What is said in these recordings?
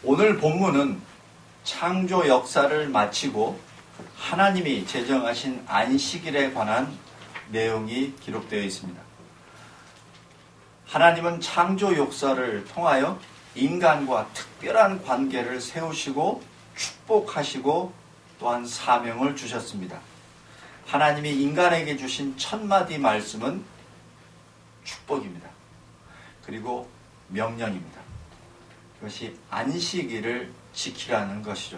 오늘 본문은 창조 역사를 마치고 하나님이 제정하신 안식일에 관한 내용이 기록되어 있습니다. 하나님은 창조 역사를 통하여 인간과 특별한 관계를 세우시고 축복하시고 또한 사명을 주셨습니다. 하나님이 인간에게 주신 첫 마디 말씀은 축복입니다. 그리고 명령입니다. 그것이 안식일을 지키라는 것이죠.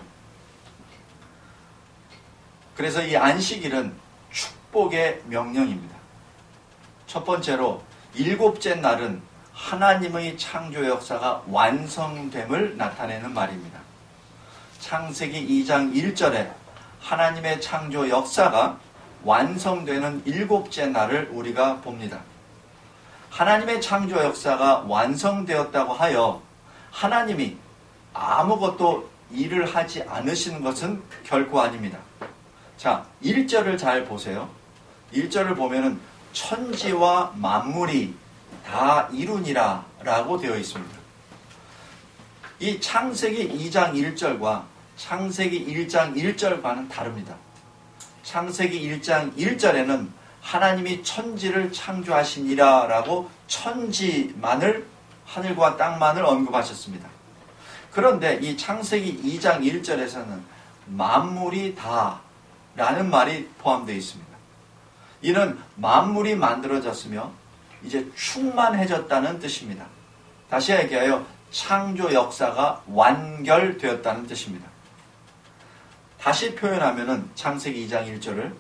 그래서 이 안식일은 축복의 명령입니다. 첫 번째로 일곱째 날은 하나님의 창조 역사가 완성됨을 나타내는 말입니다. 창세기 2장 1절에 하나님의 창조 역사가 완성되는 일곱째 날을 우리가 봅니다. 하나님의 창조 역사가 완성되었다고 하여 하나님이 아무것도 일을 하지 않으시는 것은 결코 아닙니다. 자, 1절을 잘 보세요. 1절을 보면은 천지와 만물이 다 이루니라 라고 되어 있습니다. 이 창세기 2장 1절과 창세기 1장 1절과는 다릅니다. 창세기 1장 1절에는 하나님이 천지를 창조하시니라 라고 천지만을, 하늘과 땅만을 언급하셨습니다. 그런데 이 창세기 2장 1절에서는 만물이 다 라는 말이 포함되어 있습니다. 이는 만물이 만들어졌으며 이제 충만해졌다는 뜻입니다. 다시 얘기하여 창조 역사가 완결되었다는 뜻입니다. 다시 표현하면 창세기 2장 1절을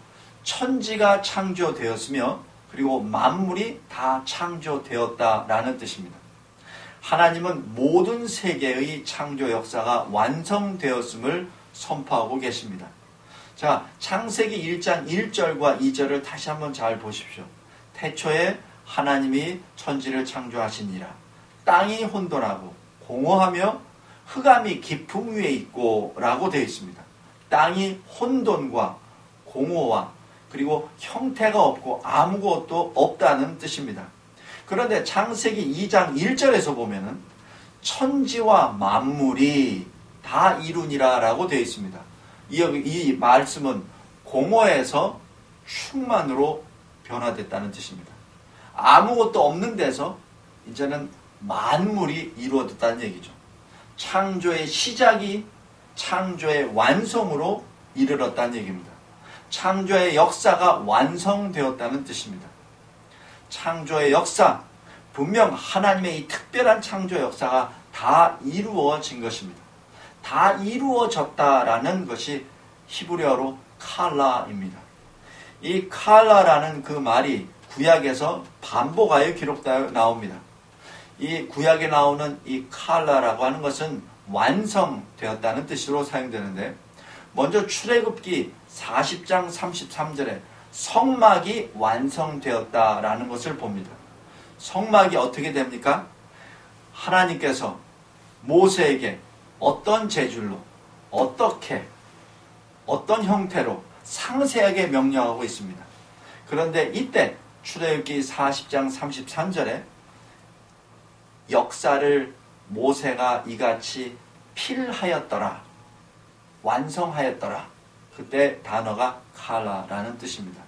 천지가 창조되었으며 그리고 만물이 다 창조되었다라는 뜻입니다. 하나님은 모든 세계의 창조 역사가 완성되었음을 선포하고 계십니다. 자, 창세기 1장 1절과 2절을 다시 한번 잘 보십시오. 태초에 하나님이 천지를 창조하시니라. 땅이 혼돈하고 공허하며 흑암이 깊음 위에 있고 라고 되어 있습니다. 땅이 혼돈과 공허와 그리고 형태가 없고 아무것도 없다는 뜻입니다. 그런데 창세기 2장 1절에서 보면은 천지와 만물이 다 이루니라 라고 되어 있습니다. 이 말씀은 공허에서 충만으로 변화됐다는 뜻입니다. 아무것도 없는 데서 이제는 만물이 이루어졌다는 얘기죠. 창조의 시작이 창조의 완성으로 이르렀다는 얘기입니다. 창조의 역사가 완성되었다는 뜻입니다. 창조의 역사, 분명 하나님의 이 특별한 창조 역사가 다 이루어진 것입니다. 다 이루어졌다라는 것이 히브리어로 칼라입니다. 이 칼라라는 그 말이 구약에서 반복하여 기록되어 나옵니다. 이 구약에 나오는 이 칼라라고 하는 것은 완성되었다는 뜻으로 사용되는데, 먼저 출애굽기 40장 33절에 성막이 완성되었다라는 것을 봅니다. 성막이 어떻게 됩니까? 하나님께서 모세에게 어떤 재질로, 어떻게, 어떤 형태로 상세하게 명령하고 있습니다. 그런데 이때 출애굽기 40장 33절에 역사를 모세가 이같이 필하였더라, 완성하였더라. 그때 단어가 칼라라는 뜻입니다.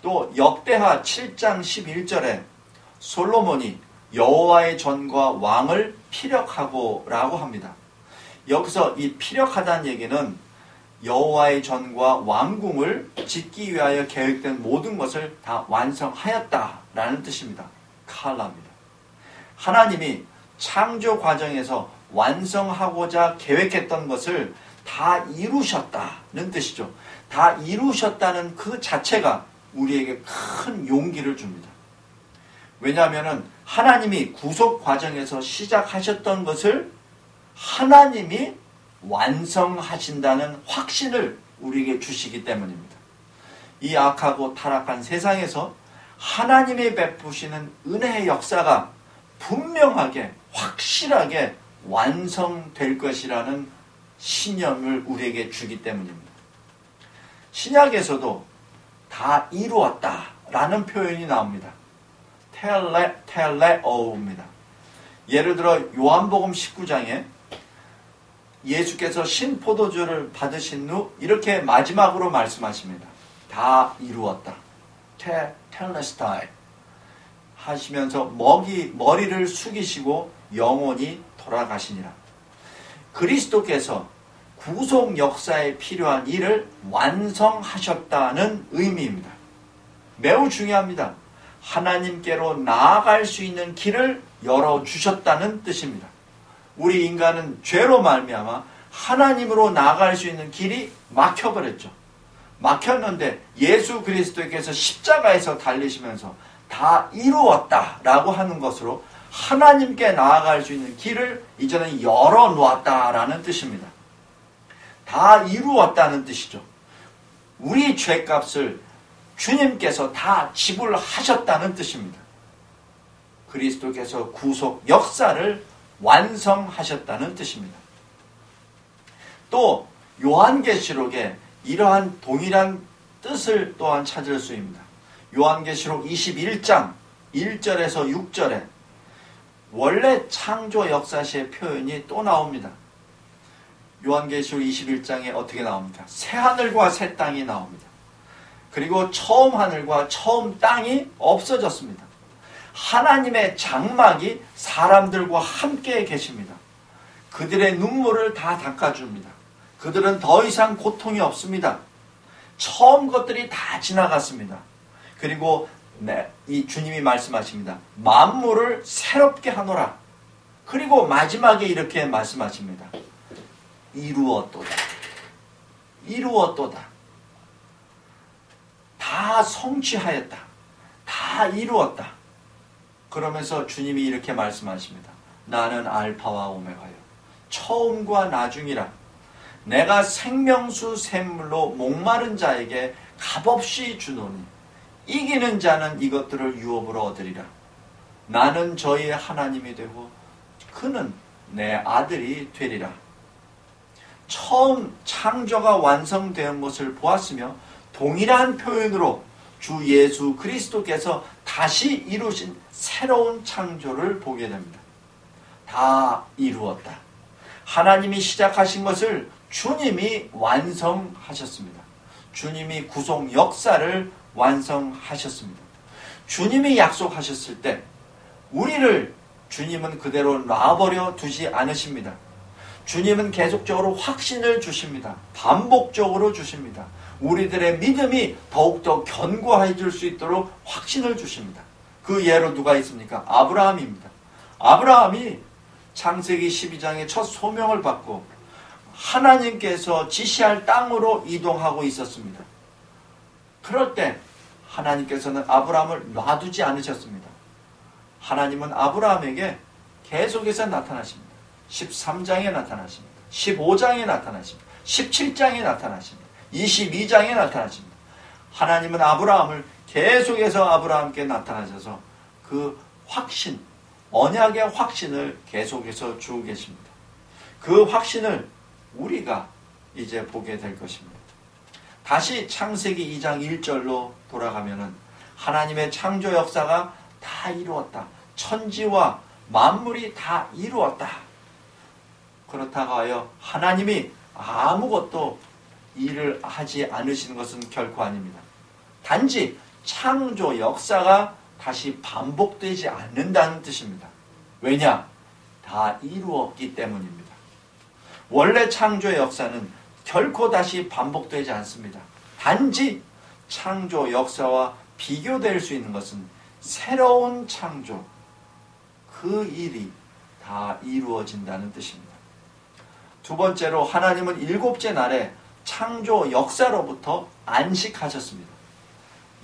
또 역대하 7장 11절에 솔로몬이 여호와의 전과 왕을 피력하고 라고 합니다. 여기서 이 피력하다는 얘기는 여호와의 전과 왕궁을 짓기 위하여 계획된 모든 것을 다 완성하였다라는 뜻입니다. 칼라입니다. 하나님이 창조 과정에서 완성하고자 계획했던 것을 다 이루셨다는 뜻이죠. 다 이루셨다는 그 자체가 우리에게 큰 용기를 줍니다. 왜냐하면 하나님이 구속 과정에서 시작하셨던 것을 하나님이 완성하신다는 확신을 우리에게 주시기 때문입니다. 이 악하고 타락한 세상에서 하나님이 베푸시는 은혜의 역사가 분명하게 확실하게 완성될 것이라는 신념을 우리에게 주기 때문입니다. 신약에서도 다 이루었다라는 표현이 나옵니다. 텔레오입니다. 예를 들어 요한복음 19장에 예수께서 신포도주를 받으신 후 이렇게 마지막으로 말씀하십니다. 다 이루었다. 텔레스타이 하시면서 머리를 숙이시고 영원히 돌아가시니라. 그리스도께서 구속 역사에 필요한 일을 완성하셨다는 의미입니다. 매우 중요합니다. 하나님께로 나아갈 수 있는 길을 열어주셨다는 뜻입니다. 우리 인간은 죄로 말미암아 하나님으로 나아갈 수 있는 길이 막혀버렸죠. 막혔는데 예수 그리스도께서 십자가에서 달리시면서 다 이루었다라고 하는 것으로 하나님께 나아갈 수 있는 길을 이제는 열어놓았다라는 뜻입니다. 다 이루었다는 뜻이죠. 우리 죄값을 주님께서 다 지불하셨다는 뜻입니다. 그리스도께서 구속 역사를 완성하셨다는 뜻입니다. 또 요한계시록에 이러한 동일한 뜻을 또한 찾을 수 있습니다. 요한계시록 21장 1절에서 6절에 원래 창조 역사시의 표현이 또 나옵니다. 요한계시록 21장에 어떻게 나옵니까? 새 하늘과 새 땅이 나옵니다. 그리고 처음 하늘과 처음 땅이 없어졌습니다. 하나님의 장막이 사람들과 함께 계십니다. 그들의 눈물을 다 닦아줍니다. 그들은 더 이상 고통이 없습니다. 처음 것들이 다 지나갔습니다. 그리고 이 주님이 말씀하십니다. 만물을 새롭게 하노라. 그리고 마지막에 이렇게 말씀하십니다. 이루었도다. 이루었도다. 다 성취하였다. 다 이루었다. 그러면서 주님이 이렇게 말씀하십니다. 나는 알파와 오메가요. 처음과 나중이라. 내가 생명수 샘물로 목마른 자에게 값없이 주노니 이기는 자는 이것들을 유업으로 얻으리라. 나는 저희의 하나님이 되고 그는 내 아들이 되리라. 처음 창조가 완성된 것을 보았으며 동일한 표현으로 주 예수 그리스도께서 다시 이루신 새로운 창조를 보게 됩니다. 다 이루었다. 하나님이 시작하신 것을 주님이 완성하셨습니다. 주님이 구속 역사를 완성하셨습니다. 주님이 약속하셨을 때 우리를 주님은 그대로 놔버려 두지 않으십니다. 주님은 계속적으로 확신을 주십니다. 반복적으로 주십니다. 우리들의 믿음이 더욱더 견고해질 수 있도록 확신을 주십니다. 그 예로 누가 있습니까? 아브라함입니다. 아브라함이 창세기 12장에 첫 소명을 받고 하나님께서 지시할 땅으로 이동하고 있었습니다. 그럴 때 하나님께서는 아브라함을 놔두지 않으셨습니다. 하나님은 아브라함에게 계속해서 나타나십니다. 13장에 나타나십니다. 15장에 나타나십니다. 17장에 나타나십니다. 22장에 나타나십니다. 하나님은 아브라함을 계속해서 아브라함께 나타나셔서 그 확신, 언약의 확신을 계속해서 주고 계십니다. 그 확신을 우리가 이제 보게 될 것입니다. 다시 창세기 2장 1절로 돌아가면은 하나님의 창조 역사가 다 이루었다. 천지와 만물이 다 이루었다. 그렇다고 하여 하나님이 아무것도 일을 하지 않으시는 것은 결코 아닙니다. 단지 창조 역사가 다시 반복되지 않는다는 뜻입니다. 왜냐? 다 이루었기 때문입니다. 원래 창조의 역사는 결코 다시 반복되지 않습니다. 단지 창조 역사와 비교될 수 있는 것은 새로운 창조, 그 일이 다 이루어진다는 뜻입니다. 두 번째로 하나님은 일곱째 날에 창조 역사로부터 안식하셨습니다.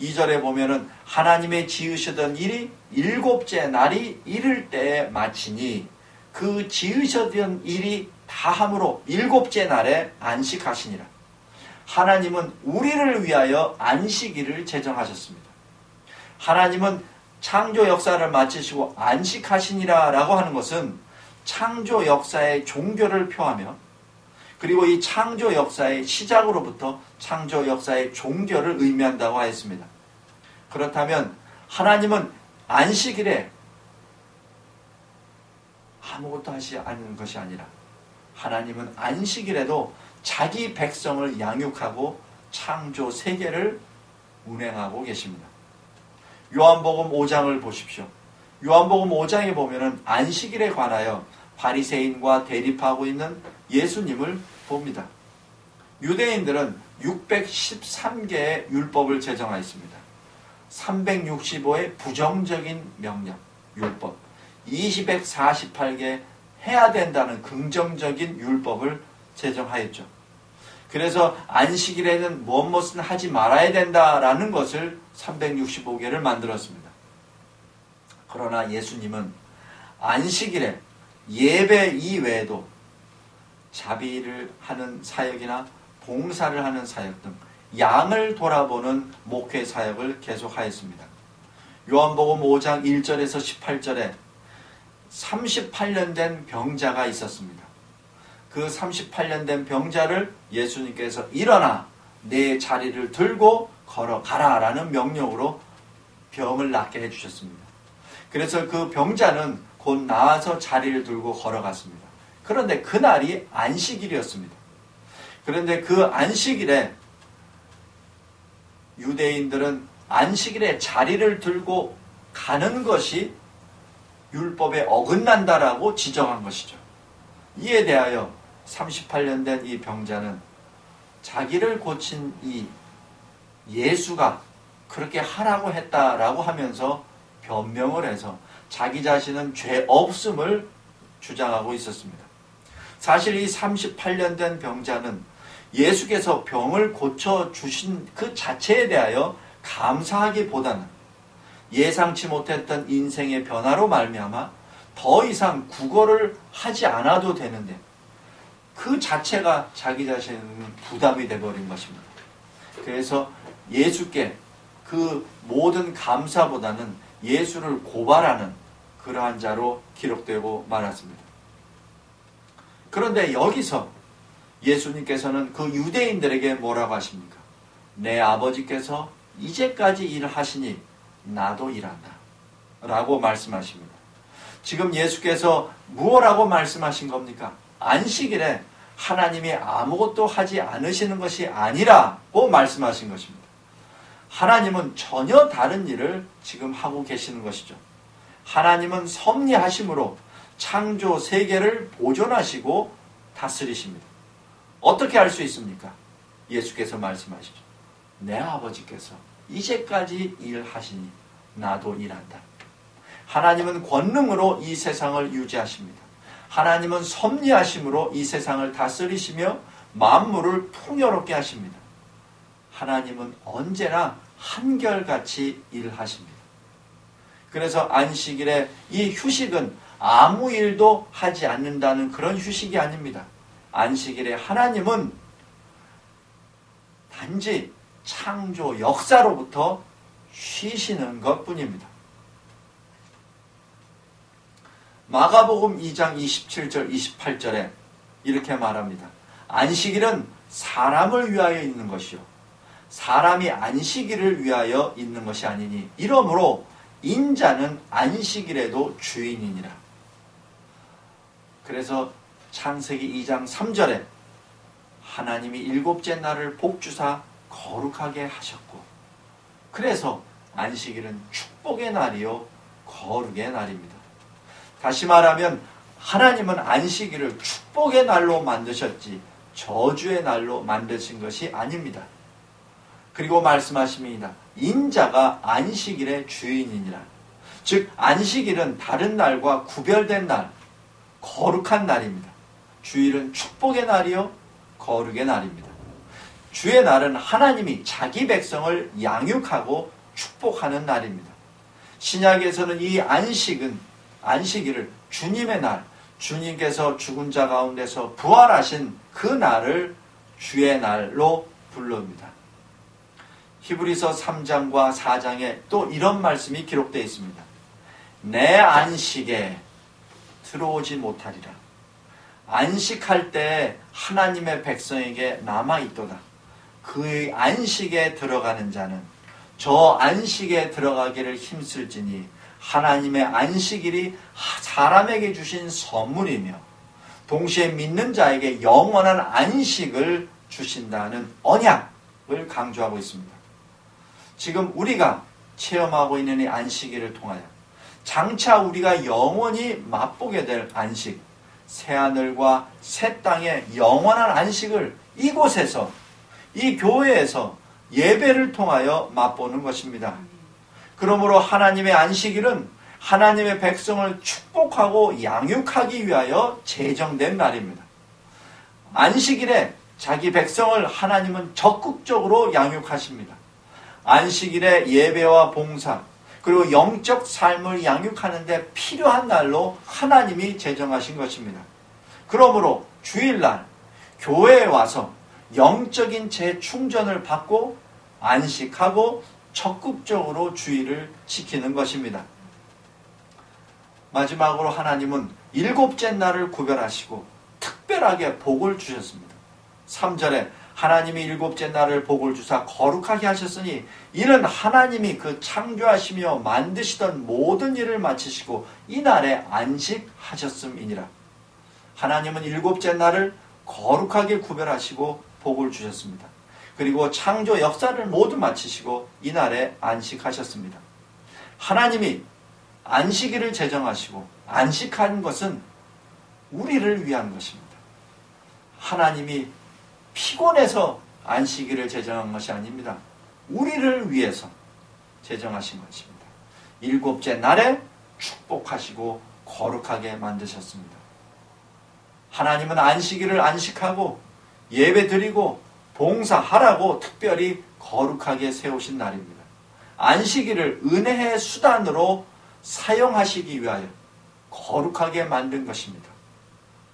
2절에 보면은 하나님의 지으시던 일이 일곱째 날이 이를 때에 마치니 그 지으시던 일이 다함으로 일곱째 날에 안식하시니라. 하나님은 우리를 위하여 안식일을 제정하셨습니다. 하나님은 창조 역사를 마치시고 안식하시니라 라고 하는 것은 창조 역사의 종교를 표하며 그리고 이 창조 역사의 시작으로부터 창조 역사의 종교를 의미한다고 하였습니다. 그렇다면 하나님은 안식일에 아무것도 하지 않는 것이 아니라 하나님은 안식일에도 자기 백성을 양육하고 창조 세계를 운행하고 계십니다. 요한복음 5장을 보십시오. 요한복음 5장에 보면은 안식일에 관하여 바리새인과 대립하고 있는 예수님을 봅니다. 유대인들은 613개의 율법을 제정하였습니다. 365의 부정적인 명령, 율법, 248개 해야 된다는 긍정적인 율법을 제정하였죠. 그래서 안식일에는 무엇은 하지 말아야 된다라는 것을 365개를 만들었습니다. 그러나 예수님은 안식일에 예배 이외에도 자비를 하는 사역이나 봉사를 하는 사역 등 양을 돌아보는 목회 사역을 계속하였습니다. 요한복음 5장 1절에서 18절에 38년 된 병자가 있었습니다. 그 38년 된 병자를 예수님께서 일어나 내 자리를 들고 걸어가라 라는 명령으로 병을 낫게 해주셨습니다. 그래서 그 병자는 곧 나아서 자리를 들고 걸어갔습니다. 그런데 그날이 안식일이었습니다. 그런데 그 안식일에 유대인들은 안식일에 자리를 들고 가는 것이 율법에 어긋난다라고 지정한 것이죠. 이에 대하여 38년 된 이 병자는 자기를 고친 이 예수가 그렇게 하라고 했다라고 하면서 변명을 해서 자기 자신은 죄 없음을 주장하고 있었습니다. 사실 이 38년 된 병자는 예수께서 병을 고쳐주신 그 자체에 대하여 감사하기보다는 예상치 못했던 인생의 변화로 말미암아 더 이상 구걸을 하지 않아도 되는데 그 자체가 자기 자신은 부담이 되어버린 것입니다. 그래서 예수께 그 모든 감사보다는 예수를 고발하는 그러한 자로 기록되고 말았습니다. 그런데 여기서 예수님께서는 그 유대인들에게 뭐라고 하십니까? 내 아버지께서 이제까지 일하시니 나도 일한다 라고 말씀하십니다. 지금 예수께서 무엇라고 말씀하신 겁니까? 안식일에 하나님이 아무것도 하지 않으시는 것이 아니라고 말씀하신 것입니다. 하나님은 전혀 다른 일을 지금 하고 계시는 것이죠. 하나님은 섭리하심으로 창조 세계를 보존하시고 다스리십니다. 어떻게 할 수 있습니까? 예수께서 말씀하시죠. 내 아버지께서 이제까지 일하시니 나도 일한다. 하나님은 권능으로 이 세상을 유지하십니다. 하나님은 섭리하심으로 이 세상을 다스리시며 만물을 풍요롭게 하십니다. 하나님은 언제나 한결같이 일하십니다. 그래서 안식일에 이 휴식은 아무 일도 하지 않는다는 그런 휴식이 아닙니다. 안식일에 하나님은 단지 창조 역사로부터 쉬시는 것뿐입니다. 마가복음 2장 27절 28절에 이렇게 말합니다. 안식일은 사람을 위하여 있는 것이요 사람이 안식일을 위하여 있는 것이 아니니 이러므로 인자는 안식일에도 주인이니라. 그래서 창세기 2장 3절에 하나님이 일곱째 날을 복주사 거룩하게 하셨고 그래서 안식일은 축복의 날이요 거룩의 날입니다. 다시 말하면 하나님은 안식일을 축복의 날로 만드셨지 저주의 날로 만드신 것이 아닙니다. 그리고 말씀하십니다. 인자가 안식일의 주인이니라. 즉 안식일은 다른 날과 구별된 날, 거룩한 날입니다. 주일은 축복의 날이요 거룩의 날입니다. 주의 날은 하나님이 자기 백성을 양육하고 축복하는 날입니다. 신약에서는 이 안식일을 주님의 날, 주님께서 죽은 자 가운데서 부활하신 그 날을 주의 날로 부릅니다. 히브리서 3장과 4장에 또 이런 말씀이 기록되어 있습니다. 내 안식에 들어오지 못하리라. 안식할 때 하나님의 백성에게 남아있도다. 그의 안식에 들어가는 자는 저 안식에 들어가기를 힘쓸지니 하나님의 안식일이 사람에게 주신 선물이며 동시에 믿는 자에게 영원한 안식을 주신다는 언약을 강조하고 있습니다. 지금 우리가 체험하고 있는 이 안식일을 통하여 장차 우리가 영원히 맛보게 될 안식, 새하늘과 새 땅의 영원한 안식을 이곳에서, 이 교회에서 예배를 통하여 맛보는 것입니다. 그러므로 하나님의 안식일은 하나님의 백성을 축복하고 양육하기 위하여 제정된 날입니다. 안식일에 자기 백성을 하나님은 적극적으로 양육하십니다. 안식일에 예배와 봉사, 그리고 영적 삶을 양육하는 데 필요한 날로 하나님이 제정하신 것입니다. 그러므로 주일날 교회에 와서 영적인 재충전을 받고 안식하고 적극적으로 주일을 지키는 것입니다. 마지막으로 하나님은 일곱째 날을 구별하시고 특별하게 복을 주셨습니다. 3절에 하나님이 일곱째 날을 복을 주사 거룩하게 하셨으니 이는 하나님이 그 창조하시며 만드시던 모든 일을 마치시고 이 날에 안식하셨음이니라. 하나님은 일곱째 날을 거룩하게 구별하시고 복을 주셨습니다. 그리고 창조 역사를 모두 마치시고 이 날에 안식하셨습니다. 하나님이 안식일을 제정하시고 안식한 것은 우리를 위한 것입니다. 하나님이 피곤해서 안식일을 제정한 것이 아닙니다. 우리를 위해서 제정하신 것입니다. 일곱째 날에 축복하시고 거룩하게 만드셨습니다. 하나님은 안식일을 안식하고 예배드리고 봉사하라고 특별히 거룩하게 세우신 날입니다. 안식일을 은혜의 수단으로 사용하시기 위하여 거룩하게 만든 것입니다.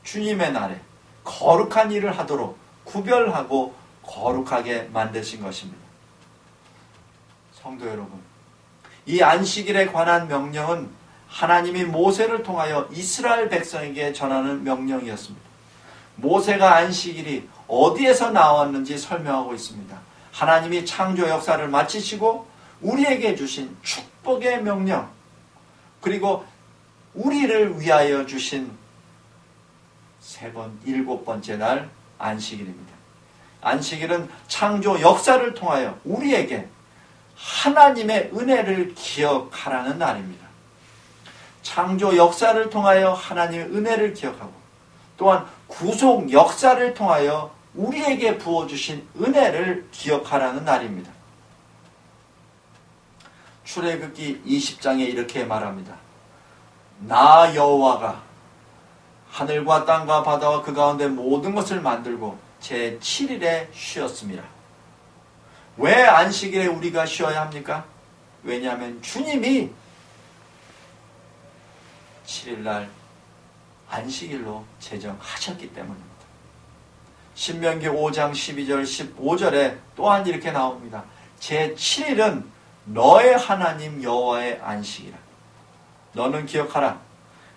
주님의 날에 거룩한 일을 하도록 구별하고 거룩하게 만드신 것입니다. 성도 여러분, 이 안식일에 관한 명령은 하나님이 모세를 통하여 이스라엘 백성에게 전하는 명령이었습니다. 모세가 안식일이 어디에서 나왔는지 설명하고 있습니다. 하나님이 창조 역사를 마치시고 우리에게 주신 축복의 명령, 그리고 우리를 위하여 주신 일곱 번째 날 안식일입니다. 안식일은 창조 역사를 통하여 우리에게 하나님의 은혜를 기억하라는 날입니다. 창조 역사를 통하여 하나님의 은혜를 기억하고 또한 구속 역사를 통하여 우리에게 부어주신 은혜를 기억하라는 날입니다. 출애굽기 20장에 이렇게 말합니다. 나 여호와가 하늘과 땅과 바다와 그 가운데 모든 것을 만들고 제 7일에 쉬었습니다. 왜 안식일에 우리가 쉬어야 합니까? 왜냐하면 주님이 7일날 안식일로 제정하셨기 때문입니다. 신명기 5장 12절 15절에 또한 이렇게 나옵니다. 제 7일은 너의 하나님 여호와의 안식이라. 너는 기억하라.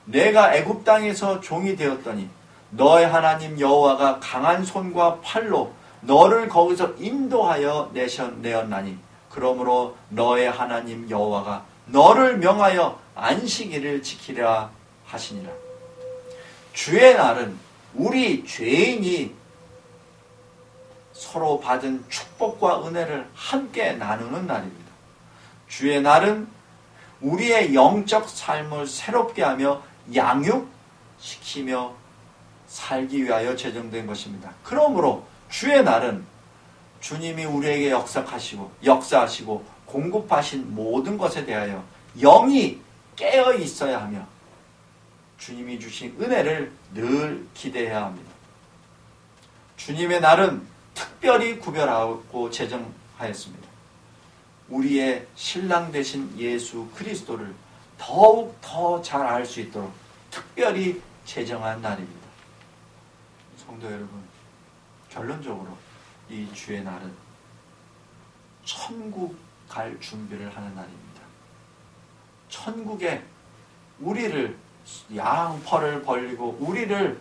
내가 애굽 땅에서 종이 되었더니 너의 하나님 여호와가 강한 손과 팔로 너를 거기서 인도하여 내었나니 그러므로 너의 하나님 여호와가 너를 명하여 안식일을 지키라 하시니라. 주의 날은 우리 죄인이 서로 받은 축복과 은혜를 함께 나누는 날입니다. 주의 날은 우리의 영적 삶을 새롭게 하며 양육시키며 살기 위하여 제정된 것입니다. 그러므로 주의 날은 주님이 우리에게 역사하시고 공급하신 모든 것에 대하여 영이 깨어 있어야 하며 주님이 주신 은혜를 늘 기대해야 합니다. 주님의 날은 특별히 구별하고 제정하였습니다. 우리의 신랑 되신 예수 그리스도를 더욱 더 잘 알 수 있도록 특별히 제정한 날입니다. 성도 여러분, 결론적으로 이 주의 날은 천국 갈 준비를 하는 날입니다. 천국에 우리를 양팔을 벌리고 우리를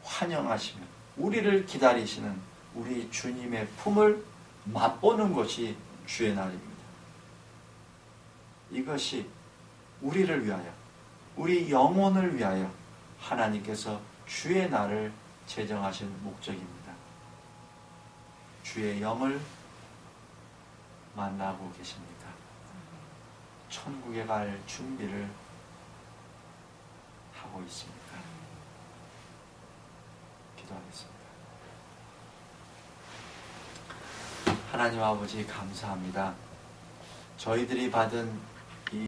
환영하시며 우리를 기다리시는 우리 주님의 품을 맛보는 것이 주의 날입니다. 이것이 우리를 위하여, 우리 영혼을 위하여 하나님께서 주의 날을 제정하신 목적입니다. 주의 영을 만나고 계십니다. 천국에 갈 준비를 하고 있습니다. 기도하겠습니다. 하나님 아버지 감사합니다. 저희들이 받은